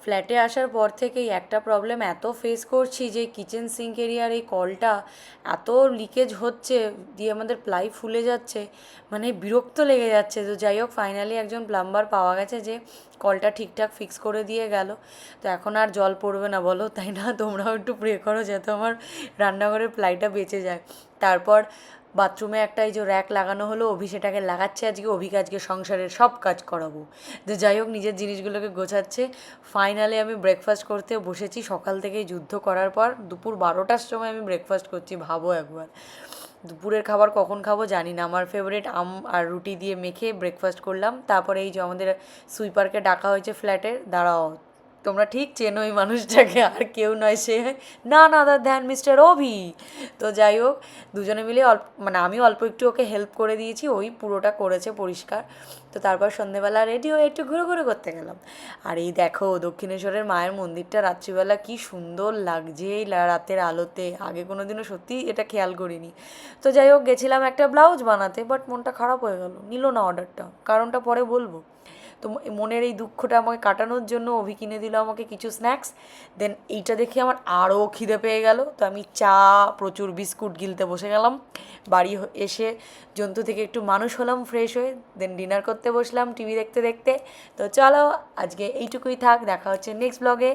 ফ্ল্যাটে আসার পর থেকেই একটা প্রবলেম এত ফেস করছি যে কিচেন সিঙ্ক এরিয়ার এই কলটা এত লিকেজ হচ্ছে, দিয়ে আমাদের প্লাই ফুলে যাচ্ছে, মানে বিরক্ত লেগে যাচ্ছে। তো যাই হোক, ফাইনালি একজন প্লাম্বার পাওয়া গেছে যে কলটা ঠিকঠাক ফিক্স করে দিয়ে গেল। তো এখন আর জল পড়বে না বলো, তাই না? তোমরাও একটু প্রে করো যাতে আমার রান্নাঘরের প্লাইটা বেঁচে যায়। তারপর বাথরুমে একটা এই যে র্যাক লাগানো হলো, অভি সেটাকে লাগাচ্ছে আজকে। অভিকে আজকে সংসারের সব কাজ করাবো। তো যাই হোক, নিজের জিনিসগুলোকে গোছাচ্ছে। ফাইনালি আমি ব্রেকফাস্ট করতে বসেছি। সকাল থেকেই যুদ্ধ করার পর দুপুর 12টার সময় আমি ব্রেকফাস্ট করছি, ভাবো একবার। দুপুরের খাবার কখন খাবো জানি না। আমার ফেভারিট আম আর রুটি দিয়ে মেখে ব্রেকফাস্ট করলাম। তারপরে এই যে আমাদের সুইপারকে ডাকা হয়েছে ফ্ল্যাটের। দাঁড়াও, তোমরা ঠিক চেনো এই মানুষটাকে, আর কেউ নয়, সে না আদার ধ্যান মিস্টার অভি। তো যাই হোক, দুজনে মিলে মানে আমি অল্প একটু ওকে হেল্প করে দিয়েছি, ওই পুরোটা করেছে পরিষ্কার। তো তারপর সন্ধেবেলা রেডি হয়ে একটু ঘুরে করতে গেলাম। আর এই দেখো, দক্ষিণেশ্বরের মায়ের মন্দিরটা রাত্রিবেলা কি সুন্দর লাগছে এই রাতের আলোতে। আগে কোনো দিনও সত্যি এটা খেয়াল করিনি। তো যাই হোক, গেছিলাম একটা ব্লাউজ বানাতে, বাট মনটা খারাপ হয়ে গেল, নিল না অর্ডারটা। কারণটা পরে বলবো। তো মনের এই দুঃখটা আমাকে কাটানোর জন্য অভি কিনে দিল আমাকে কিছু স্ন্যাক্স। দেন এইটা দেখে আমার আরও খিদে পেয়ে গেল। তো আমি চা, প্রচুর বিস্কুট গিলতে বসে গেলাম। বাড়ি এসে জন্তু থেকে একটু মানুষ হলাম ফ্রেশ হয়ে। দেন ডিনার করতে বসলাম টিভি দেখতে দেখতে। তো চলো, আজকে এইটুকুই থাক, দেখা হচ্ছে নেক্সট ব্লগে।